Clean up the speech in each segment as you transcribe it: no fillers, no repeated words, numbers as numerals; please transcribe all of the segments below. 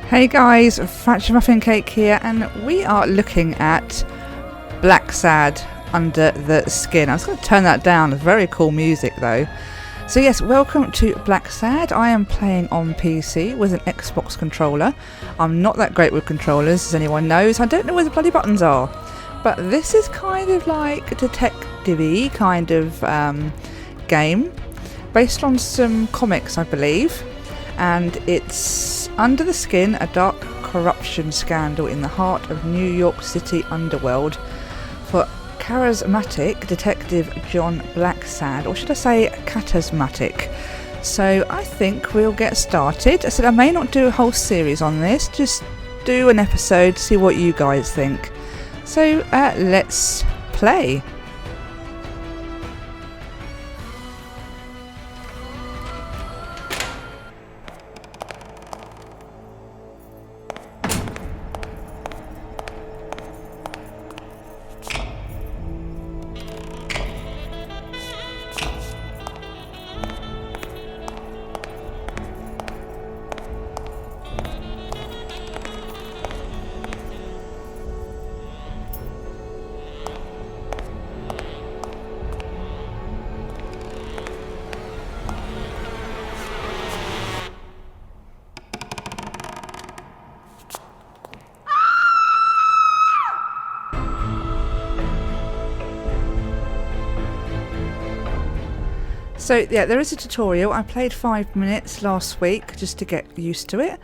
Hey guys, Fractured Muffin Cake here, and we are looking at Blacksad, Under the Skin. I was going to turn that down, it's very cool music though. So yes, welcome to Blacksad. I am playing on PC with an Xbox controller. I'm not that great with controllers, as anyone knows. I don't know where the bloody buttons are. But this is kind of like a detective-y kind of game, based on some comics, I believe. And it's Under the Skin, a dark corruption scandal in the heart of New York City underworld for charismatic detective John Blacksad, or should I say charismatic. So I think we'll get started. I said I may not do a whole series on this, just do an episode, see what you guys think. So let's play. So yeah, there is a tutorial. I played 5 minutes last week just to get used to it,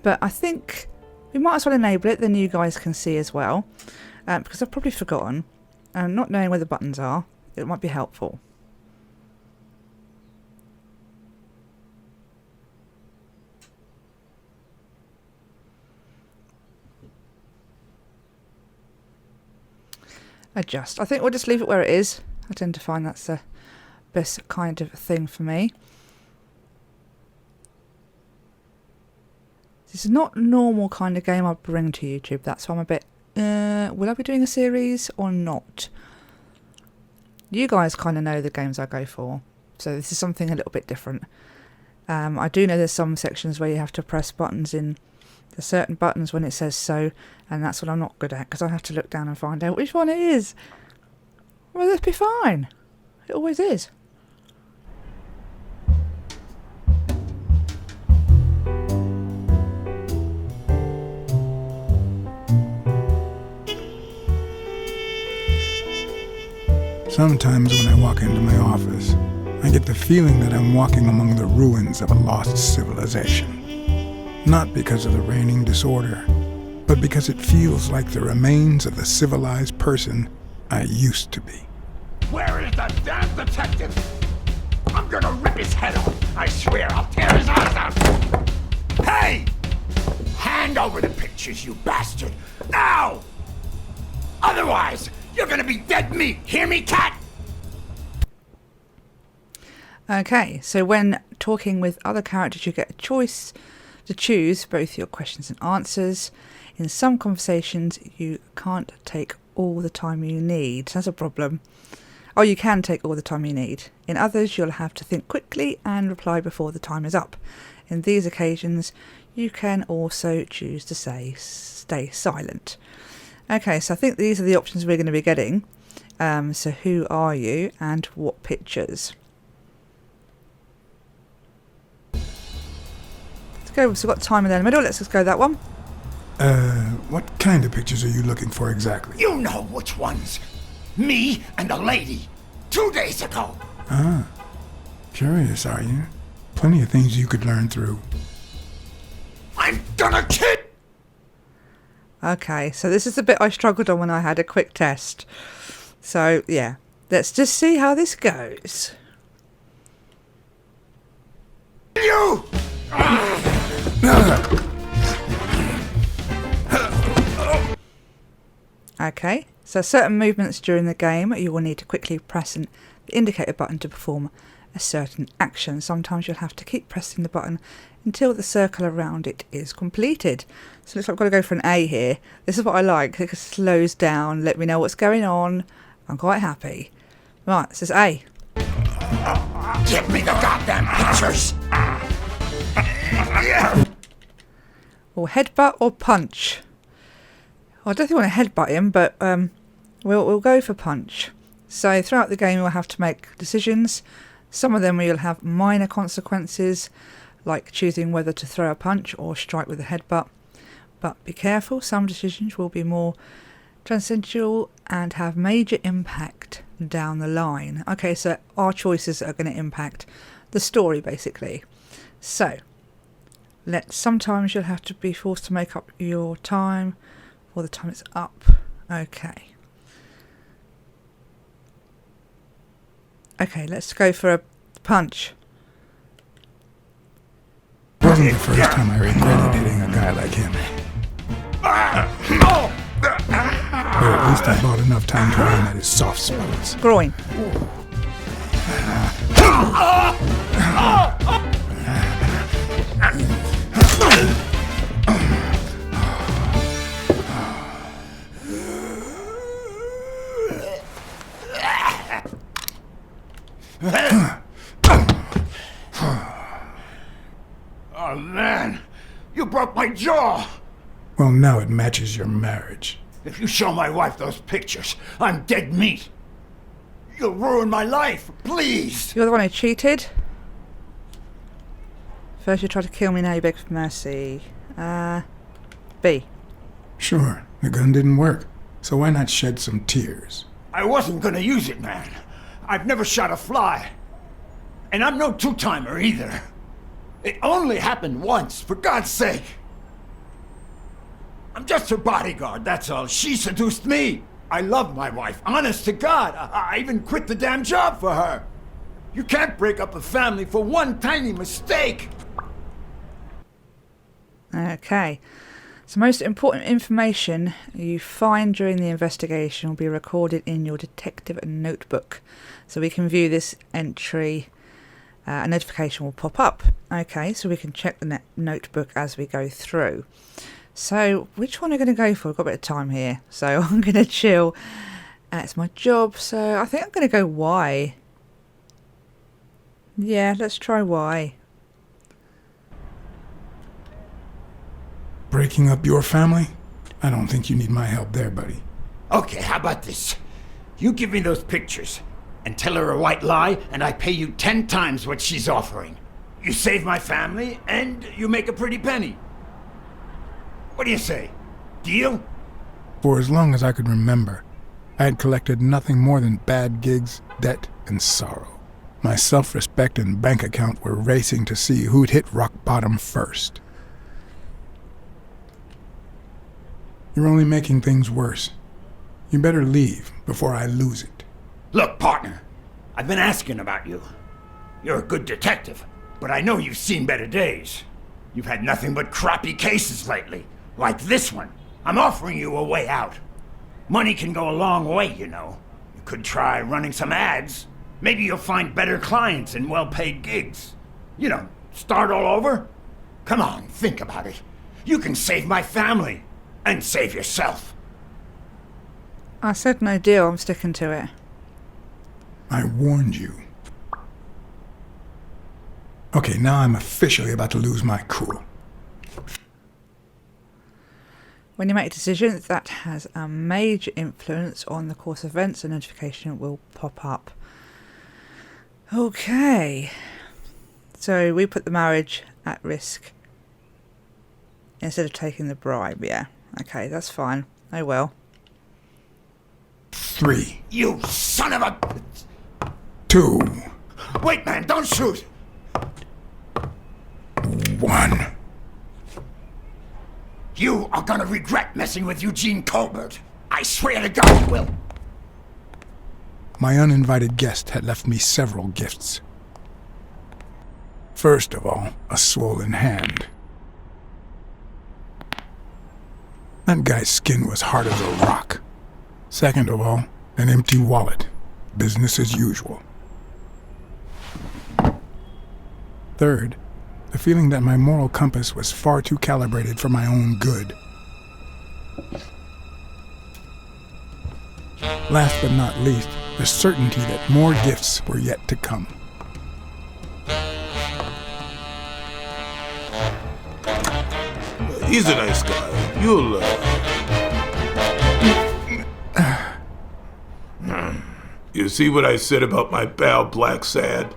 but I think we might as well enable it, then you guys can see as well, because I've probably forgotten, and not knowing where the buttons are, it might be helpful. Adjust. I think we'll just leave it where it is. I tend to find that's the best kind of thing for me. This is not a normal kind of game I bring to YouTube. That's why I'm a bit, will I be doing a series or not? You guys kind of know the games I go for, so this is something a little bit different. I do know there's some sections where you have to press buttons in, there's certain buttons when it says so, and that's what I'm not good at, because I have to look down and find out which one it is. Well, this be fine. It always is. Sometimes when I walk into my office, I get the feeling that I'm walking among the ruins of a lost civilization. Not because of the reigning disorder, but because it feels like the remains of the civilized person I used to be. Where is the damn detective? I'm gonna rip his head off. I swear I'll tear his eyes out. Hey! Hand over the pictures, you bastard. Now! Otherwise, you're gonna be dead meat. Hear me, cat? Okay, so when talking with other characters, you get a choice to choose both your questions and answers. In some conversations, you can't take all the time you need. That's a problem. Oh, you can take all the time you need. In others, you'll have to think quickly and reply before the time is up. In these occasions, you can also choose to stay silent. Okay, so I think these are the options we're going to be getting. So who are you and what pictures? Let's go, we've got timer there in the middle, let's just go that one. What kind of pictures are you looking for exactly? You know which ones. Me and a lady. 2 days ago. Ah, curious, are you? Plenty of things you could learn through. I'm gonna kid. Okay, so this is the bit I struggled on when I had a quick test. So, yeah, let's just see how this goes. You! Okay, so certain movements during the game, you will need to quickly press the indicator button to perform a certain action. Sometimes you'll have to keep pressing the button until the circle around it is completed. So it looks like I've got to go for an A here. This is what I like. It slows down, let me know what's going on. I'm quite happy. Right, this is A. Give me the goddamn pictures! Or headbutt or punch? Well, I don't think I want to headbutt him, but we'll go for punch. So throughout the game you'll have to make decisions. Some of them will have minor consequences, like choosing whether to throw a punch or strike with a headbutt. But be careful, some decisions will be more transcendental and have major impact down the line. Okay, so our choices are going to impact the story basically. So sometimes you'll have to be forced to make up your time before the time is up. Okay, let's go for a punch. It wasn't the first time I regretted hitting a guy like him. But at least I bought enough time to aim at his soft spots. Groin. Oh man, you broke my jaw! Well, now it matches your marriage. If you show my wife those pictures, I'm dead meat. You'll ruin my life, please! You're the one who cheated. First you tried to kill me, now you beg for mercy. B. Sure, the gun didn't work, so why not shed some tears? I wasn't gonna use it, man. I've never shot a fly. And I'm no two-timer either. It only happened once, for God's sake. I'm just her bodyguard, that's all. She seduced me. I love my wife, honest to God. I even quit the damn job for her. You can't break up a family for one tiny mistake. Okay. So most important information you find during the investigation will be recorded in your detective notebook. So we can view this entry. A notification will pop up. Okay, so we can check the notebook as we go through. So which one are we going to go for? I've got a bit of time here, so I'm going to chill. It's my job, so I think I'm going to go Y. Yeah, let's try Y. Breaking up your family? I don't think you need my help there, buddy. Okay, how about this? You give me those pictures and tell her a white lie, and I pay you 10 times what she's offering. You save my family, and you make a pretty penny. What do you say? Deal? For as long as I could remember, I had collected nothing more than bad gigs, debt, and sorrow. My self-respect and bank account were racing to see who'd hit rock bottom first. You're only making things worse. You better leave before I lose it. Look, partner, I've been asking about you. You're a good detective, but I know you've seen better days. You've had nothing but crappy cases lately, like this one. I'm offering you a way out. Money can go a long way, you know. You could try running some ads. Maybe you'll find better clients and well-paid gigs. You know, start all over. Come on, think about it. You can save my family, and save yourself. I said no deal, I'm sticking to it. I warned you. Okay, now I'm officially about to lose my cool. When you make a decision that has a major influence on the course of events, a notification will pop up. Okay. So we put the marriage at risk instead of taking the bribe, yeah. Okay, that's fine. Oh well. 3. You son of a... 2. Wait, man, don't shoot! 1. You are gonna regret messing with Eugene Colbert. I swear to God you will. My uninvited guest had left me several gifts. First of all, a swollen hand. That guy's skin was hard as a rock. Second of all, an empty wallet. Business as usual. Third, the feeling that my moral compass was far too calibrated for my own good. Last but not least, the certainty that more gifts were yet to come. He's a nice guy. You'll, You see what I said about my pal Blacksad?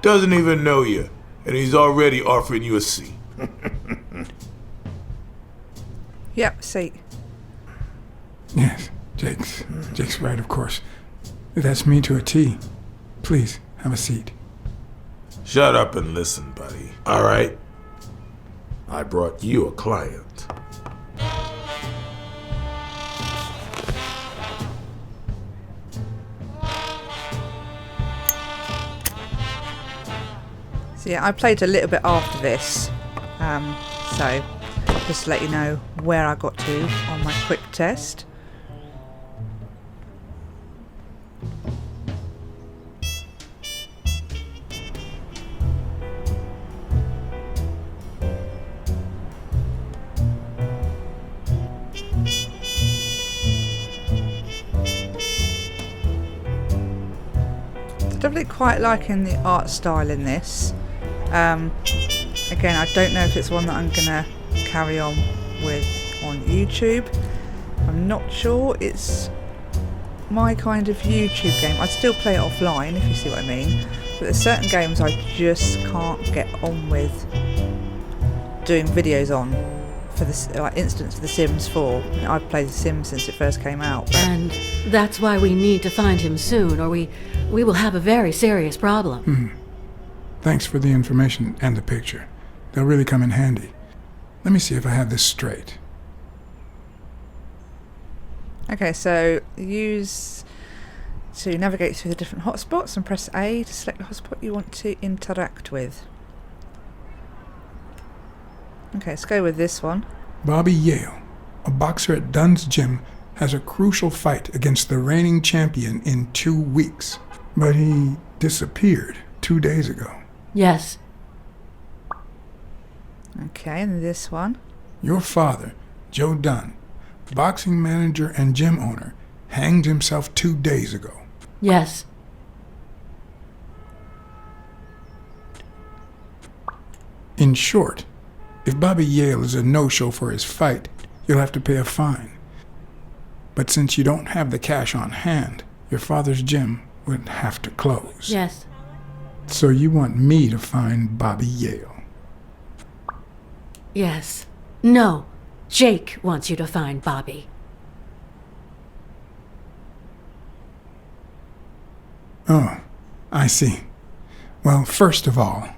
Doesn't even know you, and he's already offering you a seat. Yep, seat. Yes, Jake's right, of course. That's me to a T. Please, have a seat. Shut up and listen, buddy. All right? I brought you a client. So yeah, I played a little bit after this. So just to let you know where I got to on my quick test. Definitely quite liking the art style in this. Again, I don't know if it's one that I'm gonna carry on with on YouTube. I'm not sure it's my kind of YouTube game. I'd still play it offline, if you see what I mean. But there's certain games I just can't get on with doing videos on. For this, like instance, for The Sims 4. I've played The Sims since it first came out. And that's why we need to find him soon, or we will have a very serious problem. Thanks for the information and the picture. They'll really come in handy. Let me see if I have this straight. Okay, so use to navigate through the different hotspots and press A to select the hotspot you want to interact with. Okay, let's go with this one. Bobby Yale, a boxer at Dunn's gym, has a crucial fight against the reigning champion in 2 weeks. But he disappeared 2 days ago. Yes. Okay, and this one. Your father, Joe Dunn, boxing manager and gym owner, hanged himself 2 days ago. Yes. In short, if Bobby Yale is a no-show for his fight, you'll have to pay a fine. But since you don't have the cash on hand, your father's gym would have to close. Yes. So you want me to find Bobby Yale? Yes. No. Jake wants you to find Bobby. Oh, I see. Well, first of all,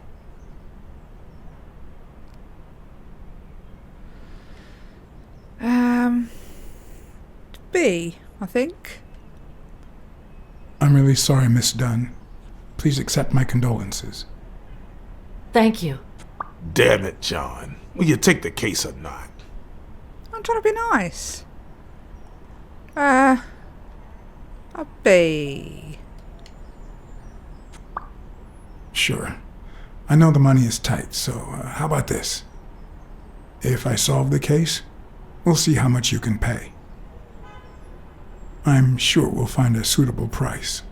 B, I think. I'm really sorry, Miss Dunn. Please accept my condolences. Thank you. Damn it, John. Will you take the case or not? I'm trying to be nice. A B. Sure. I know the money is tight, so how about this? If I solve the case, we'll see how much you can pay. I'm sure we'll find a suitable price.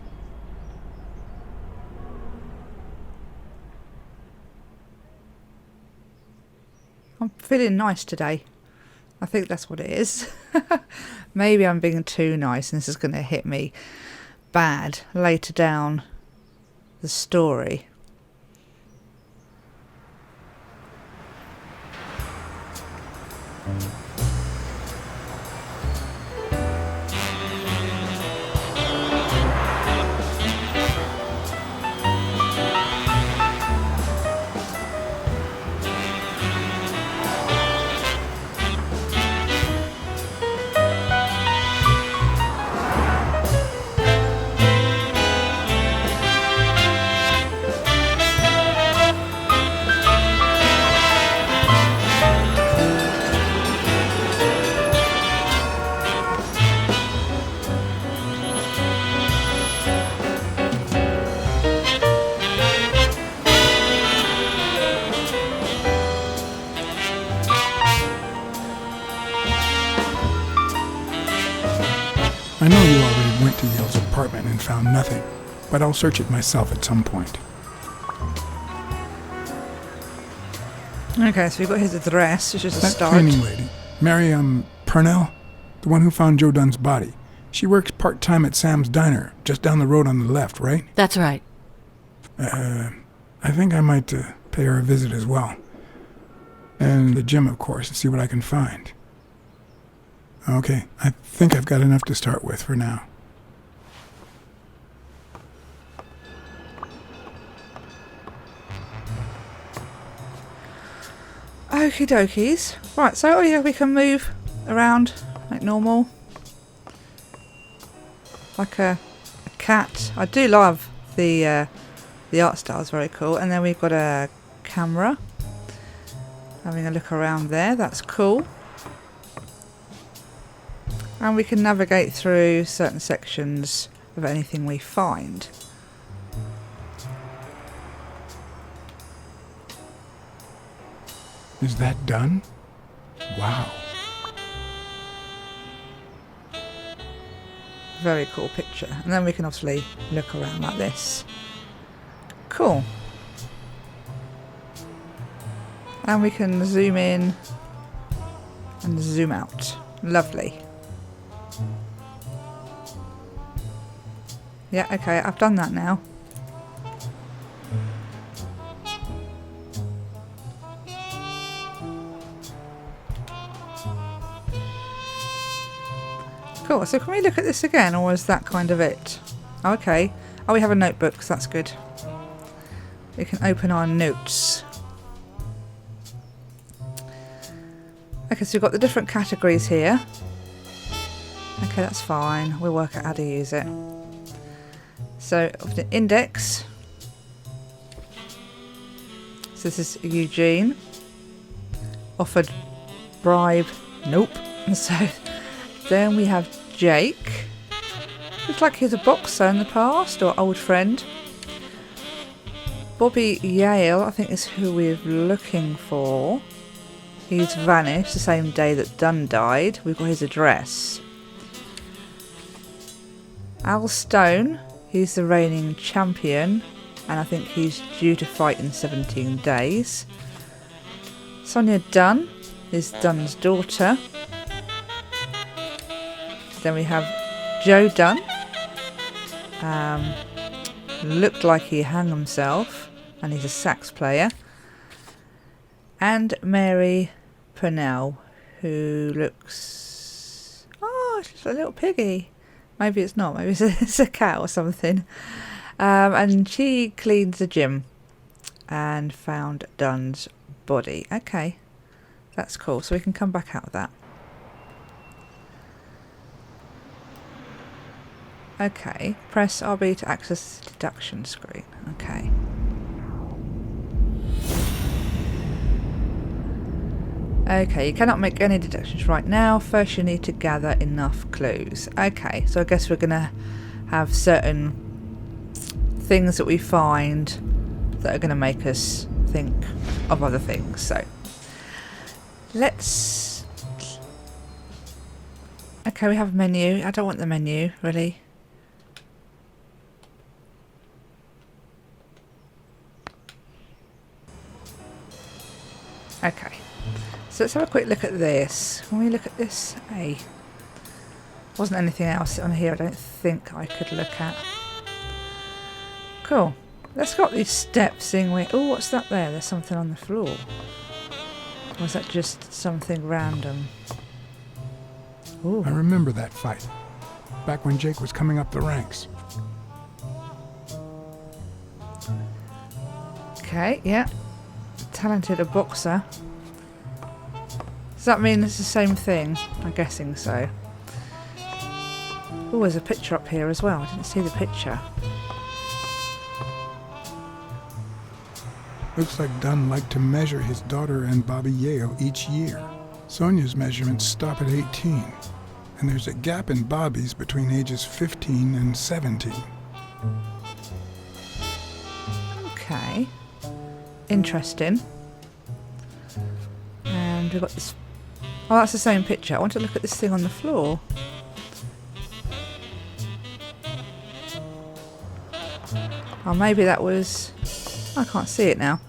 I'm feeling nice today. I think that's what it is. Maybe I'm being too nice and this is going to hit me bad later down the story. I know you already went to Yale's apartment and found nothing, but I'll search it myself at some point. Okay, so we've got his address, which is a That start. cleaning lady, Mary, Purnell, the one who found Joe Dunn's body. She works part-time at Sam's Diner, just down the road on the left, right? That's right. I think I might pay her a visit as well. And the gym, of course, and see what I can find. Okay, I think I've got enough to start with for now. Okie dokies. Right, so oh yeah, we can move around like normal. Like a cat. I do love the art style, is very cool. And then we've got a camera. Having a look around there, that's cool. And we can navigate through certain sections of anything we find. Is that done? Wow. Very cool picture. And then we can obviously look around like this. Cool. And we can zoom in and zoom out. Lovely. Yeah, okay, I've done that now. Cool, so can we look at this again, or is that kind of it? Oh, okay. Oh, we have a notebook, so that's good. We can open our notes. Okay, so we've got the different categories here. Okay, that's fine. We'll work out how to use it. So, of the index. So this is Eugene. Offered bribe. Nope. And so then we have Jake. Looks like he's a boxer in the past, or old friend. Bobby Yale, I think, is who we're looking for. He's vanished the same day that Dunn died. We've got his address. Al Stone, he's the reigning champion, and I think he's due to fight in 17 days. Sonia Dunn is Dunn's daughter. Then we have Joe Dunn. Looked like he hung himself, and he's a sax player. And Mary Purnell, who looks... oh, she's a little piggy. Maybe it's not. Maybe it's a cat or something. And she cleaned the gym and found Dunn's body. Okay, that's cool. So we can come back out of that. Okay, press RB to access the deduction screen. Okay. Okay, you cannot make any deductions right now. First you need to gather enough clues. Okay, so I guess we're going to have certain things that we find that are going to make us think of other things. So, let's... okay, we have a menu. I don't want the menu, really. Okay. So let's have a quick look at this. Can we look at this? Hey. Wasn't anything else on here I don't think I could look at. Cool. Let's go up these steps in where... oh, what's that there? There's something on the floor. Or is that just something random? Ooh. I remember that fight. Back when Jake was coming up the ranks. Okay, yeah. Talented a boxer. Does that mean it's the same thing? I'm guessing so. Oh, there's a picture up here as well. I didn't see the picture. Looks like Dunn liked to measure his daughter and Bobby Yale each year. Sonia's measurements stop at 18, and there's a gap in Bobby's between ages 15 and 17. Okay. Interesting. And we've got this... oh, that's the same picture. I want to look at this thing on the floor. Oh, maybe that was... I can't see it now.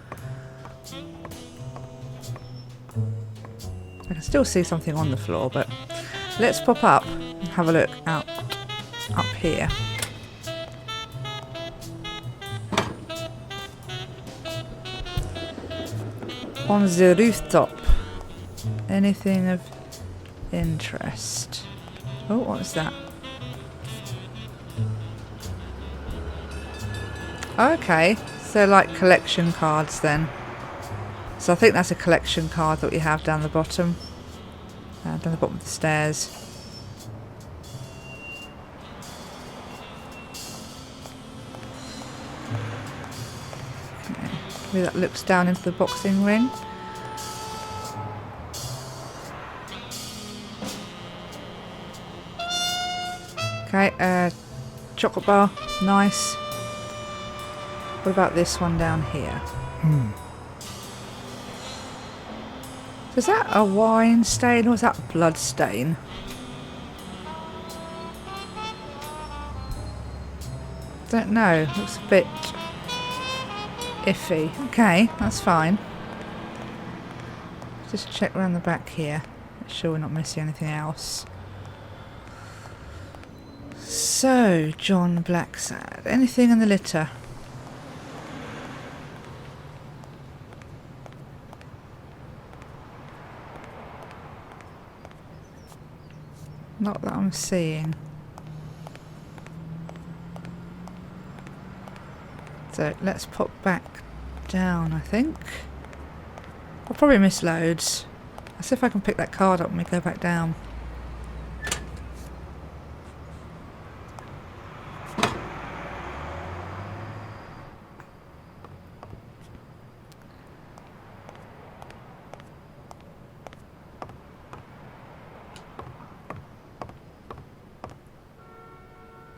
I can still see something on the floor, but let's pop up and have a look out up here. On the rooftop. Anything of interest? Oh, what's that? Okay, so like collection cards then. So I think that's a collection card that we have down the bottom. Down the bottom of the stairs. Okay. Maybe that looks down into the boxing ring. Okay, chocolate bar, nice. What about this one down here? Is that a wine stain or is that a blood stain? Don't know. Looks a bit iffy. Okay, that's fine. Just check around the back here. Make sure we're not missing anything else. So, John Blacksad. Anything in the litter? Not that I'm seeing. So let's pop back down, I think. I'll probably miss loads. Let's see if I can pick that card up when we go back down.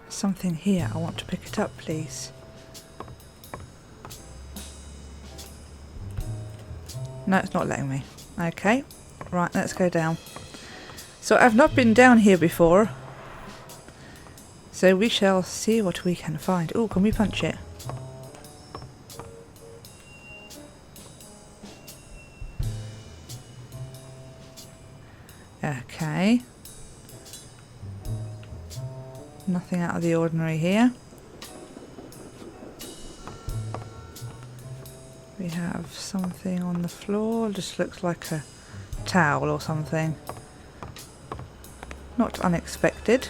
Something here. I want to pick it up, please. No, it's not letting me. Okay. Right, let's go down. So I've not been down here before. So we shall see what we can find. Oh, can we punch it? Okay. Nothing out of the ordinary here. We have something on the floor, just looks like a towel or something. Not unexpected.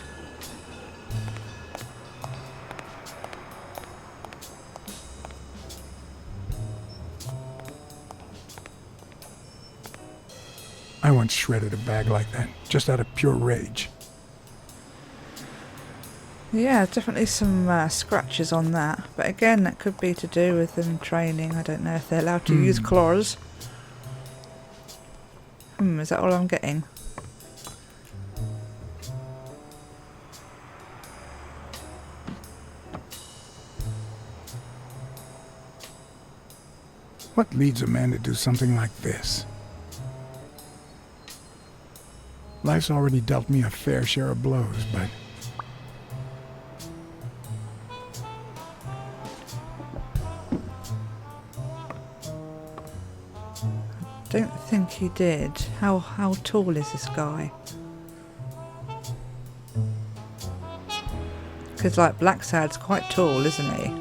I once shredded a bag like that, just out of pure rage. Yeah, definitely some scratches on that. But again, that could be to do with them training. I don't know if they're allowed to use claws. Is that all I'm getting? What leads a man to do something like this? Life's already dealt me a fair share of blows, but... Don't think he did. How tall is this guy? Because like Blacksad's quite tall, isn't he?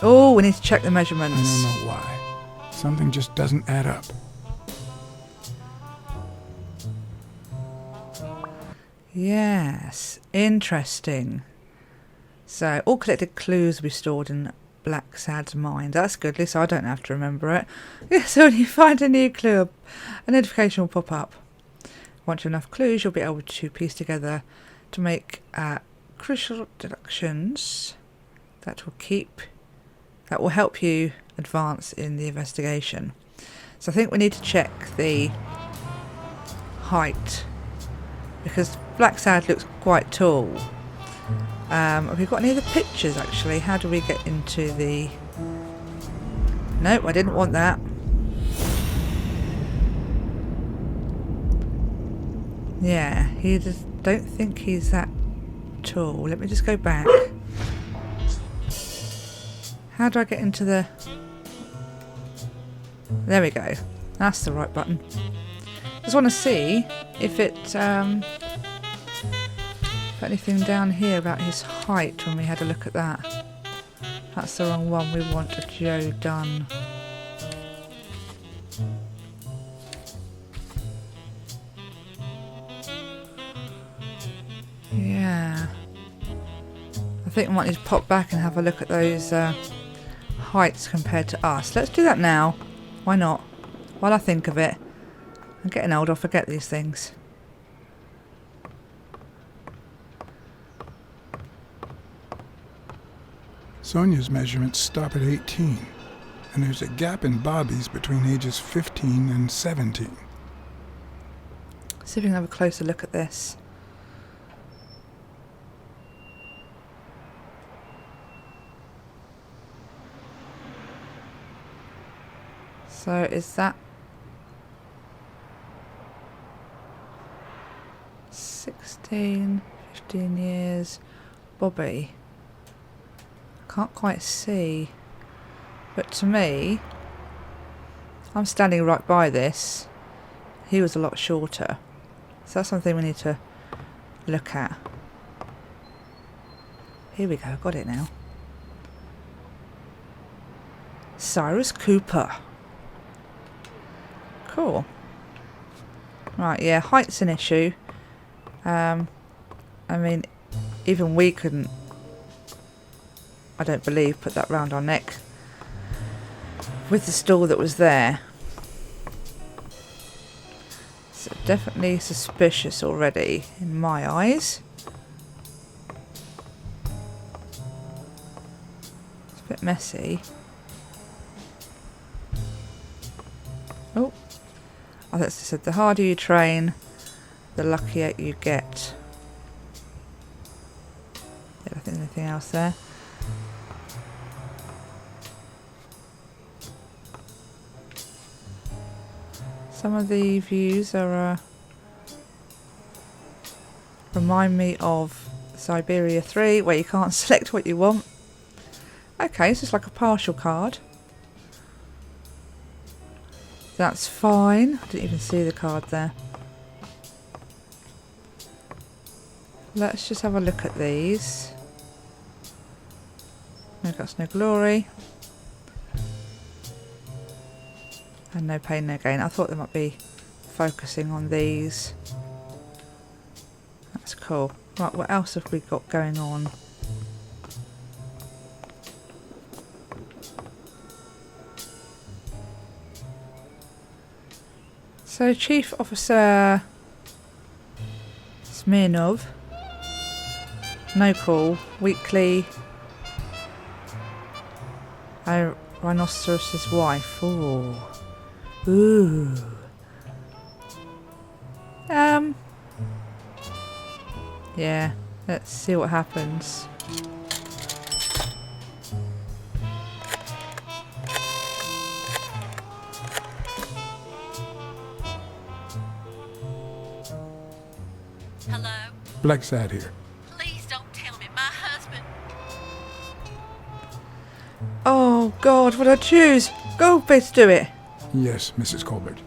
Oh, we need to check the measurements. I don't know why. Something just doesn't add up. Yes, interesting. So all collected clues will be stored in Blacksad's mind. That's good, at least I don't have to remember it. Yeah, so when you find a new clue, a notification will pop up. Once you have enough clues, you'll be able to piece together to make crucial deductions that will help you advance in the investigation. So I think we need to check the height because Blacksad looks quite tall. Have we got any of the pictures actually? How do we get into the... Nope, I didn't want that. Yeah, he just don't think he's that tall. Let me just go back. How do I get into the... There we go. That's the right button. Just want to see if anything down here about his height when we had a look at that. That's the wrong one. We want a Joe Dunn. Yeah. I think we might need to pop back and have a look at those heights compared to us. Let's do that now. Why not? While I think of it. I'm getting old, I forget these things. Sonia's measurements stop at 18, and there's a gap in Bobby's between ages 15 and 17. See if we can have a closer look at this. So is that 16, 15 years? Bobby. Can't quite see. But to me, I'm standing right by this. He was a lot shorter. So that's something we need to look at. Here we go, got it now. Cyrus Cooper. Cool. Right, yeah, height's an issue. I mean, even we couldn't, I don't believe, put that round our neck with the stall that was there. So definitely suspicious already in my eyes. It's a bit messy. Oh, I thought it said the harder you train, the luckier you get. I don't think there's anything else there. Some of the views are remind me of Siberia 3, where you can't select what you want. Okay, so it's like a partial card. That's fine. I didn't even see the card there. Let's just have a look at these. No guts, no glory. And no pain, no gain. I thought they might be focusing on these. That's cool. Right, what else have we got going on? So, Chief Officer Smirnov. No call. Weekly. Rhinoceros's wife. Ooh. Ooh. Yeah. Let's see what happens. Hello? Blacksad here. Please don't tell me my husband. Oh God, what I choose? Go, let's do it. Yes, Mrs. Colbert.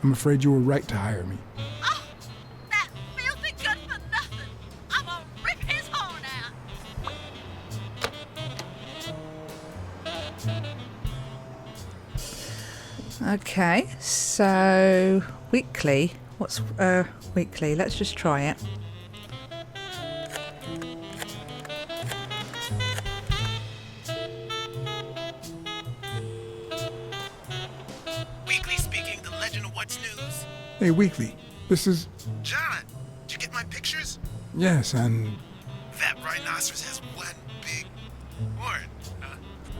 I'm afraid you were right to hire me. Oh, that filthy good for nothing. I'm gonna rip his horn out. Okay, so weekly. What's weekly? Let's just try it. Weekly speaking, the legend of what's news. Hey, Weekly. This is... John, did you get my pictures? Yes, and... That rhinoceros has one big horn.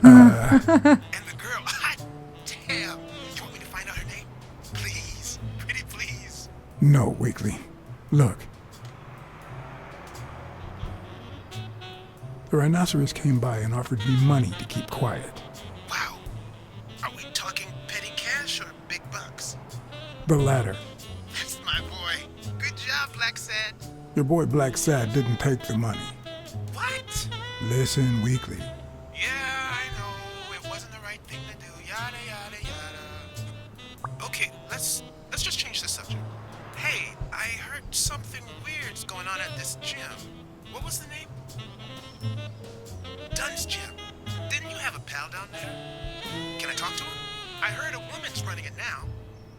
And the girl, hot damn. You want me to find out her name? Please, pretty please. No, Weekly. Look. The rhinoceros came by and offered me money to keep quiet. Wow. Are we talking petty cash or big bucks? The latter. That's my boy. Good job, Blacksad. Your boy Blacksad didn't take the money. What? Listen, Weekly. Yeah, I know. It wasn't the right thing to do. Yada, yada, yada. Okay, let's just change the subject. on at this gym. What was the name? Dunn's gym. Didn't you have a pal down there? Can I talk to him? I heard a woman's running it now.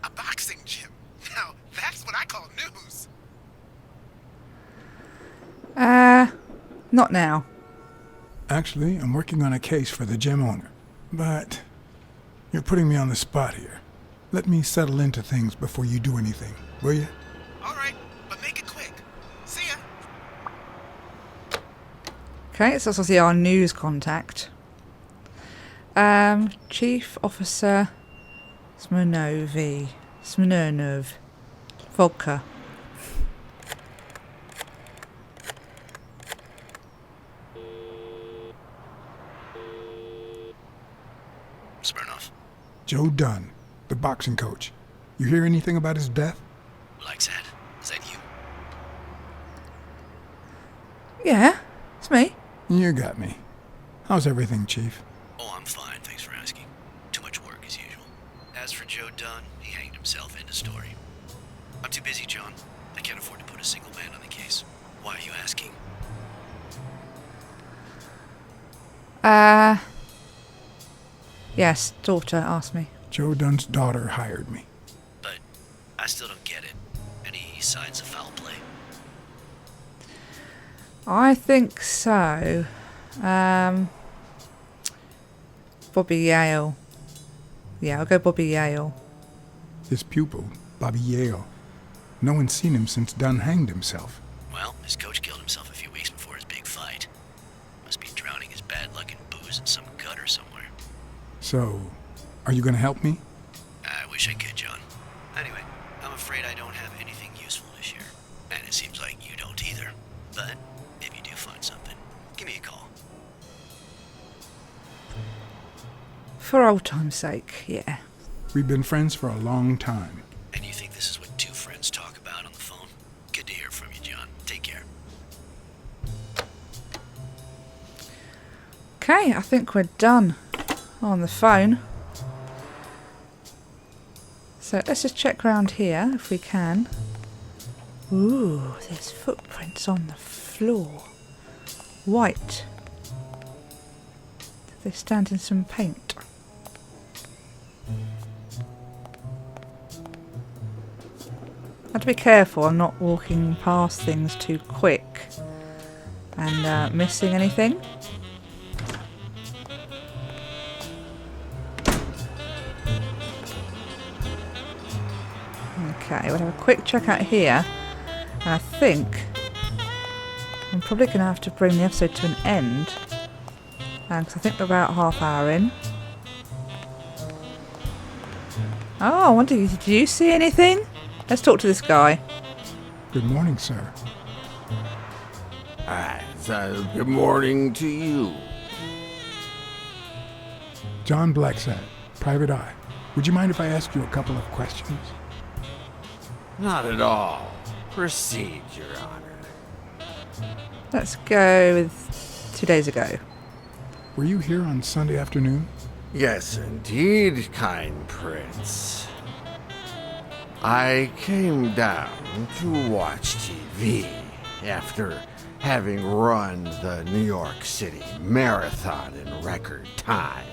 A boxing gym. Now, that's what I call news. Not now. Actually, I'm working on a case for the gym owner. But you're putting me on the spot here. Let me settle into things before you do anything, will you? All right, but make it quick. See ya. Okay, so that's obviously our news contact. Chief Officer Smirnov. Vodka. Smirnov. Joe Dunn, the boxing coach. You hear anything about his death? Blacksad, is that you? Yeah, it's me. You got me. How's everything, Chief? Oh, I'm fine, thanks for asking. Too much work as usual. As for Joe Dunn, he hanged himself, end of story. I'm too busy, John. I can't afford to put a single man on the case. Why are you asking? Yes, daughter asked me. Joe Dunn's daughter hired me. But I still don't get it. Any signs of foul play? I think so. Bobby Yale. Yeah, I'll go Bobby Yale. His pupil, Bobby Yale. No one's seen him since Dunn hanged himself. Well, his coach killed himself a few weeks before his big fight. Must be drowning his bad luck in booze in some gutter somewhere. So, are you going to help me? I wish I could, John. Anyway, I'm afraid I don't have anything useful to share. And it seems like you don't either. But if you do find something, give me a call. For old time's sake, yeah. We've been friends for a long time. And you think this is what two friends talk about on the phone? Good to hear from you, John. Take care. Okay, I think we're done on the phone. So let's just check around here if we can. Ooh, there's footprints on the floor. White. They stand in some paint. I have to be careful I'm not walking past things too quick and missing anything. Okay, we'll have a quick check out here, and I think I'm probably going to have to bring the episode to an end, because I think we're about half hour in. Oh, I wonder, did you see anything? Let's talk to this guy. Good morning, sir. Good morning to you. John Blacksad, Private Eye. Would you mind if I ask you a couple of questions? Not at all. Proceed, Your Honor. Let's go with 2 days ago. Were you here on Sunday afternoon? Yes, indeed, kind prince. I came down to watch TV after having run the New York City Marathon in record time.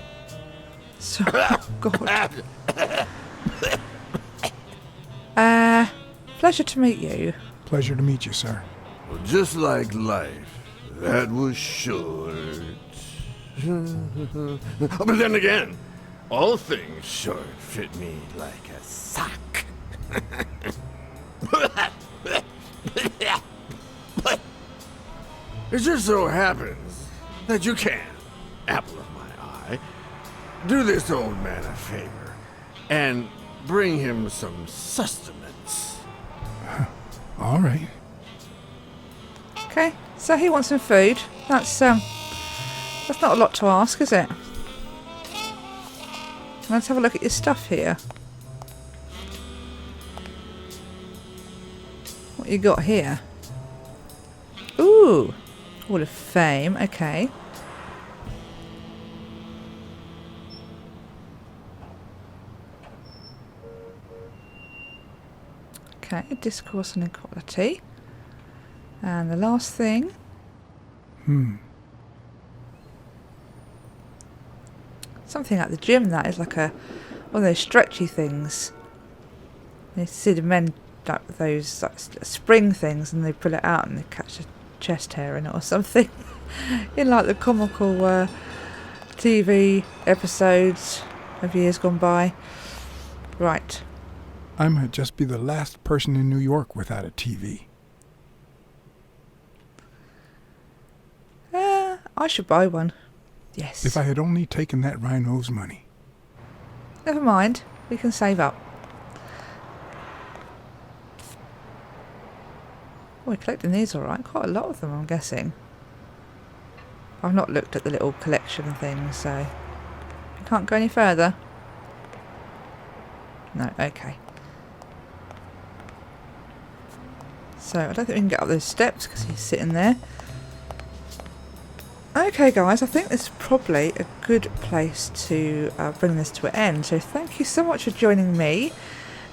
So, God. Pleasure to meet you. Pleasure to meet you, sir. Well, just like life, that was short. But then again, all things short fit me like a sock. It just so happens that you can, apple of my eye, do this old man a favor and bring him some sustenance. All right. Okay, so he wants some food. That's not a lot to ask, is it? Let's have a look at your stuff here. What you got here? Ooh, Hall of Fame. Okay. Okay, discourse on equality. And the last thing. Something at the gym that is like one of those stretchy things. You see the men like those like spring things, and they pull it out and they catch a chest hair in it or something. In like the comical TV episodes of years gone by. Right. I might just be the last person in New York without a TV. I should buy one. Yes. If I had only taken that rhino's money. Never mind. We can save up. We're collecting these alright. Quite a lot of them, I'm guessing. I've not looked at the little collection things, so... You can't go any further? No, okay. So, I don't think we can get up those steps because he's sitting there. Okay guys, I think this is probably a good place to bring this to an end. So thank you so much for joining me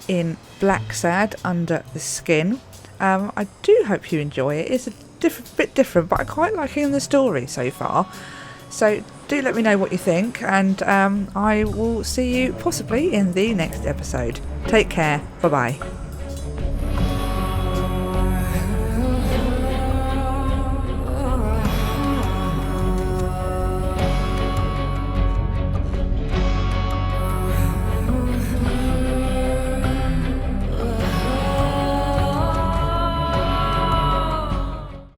in Blacksad Under the Skin. I do hope you enjoy it. It's a bit different, but I quite liking the story so far. So do let me know what you think, and I will see you possibly in the next episode. Take care. Bye bye.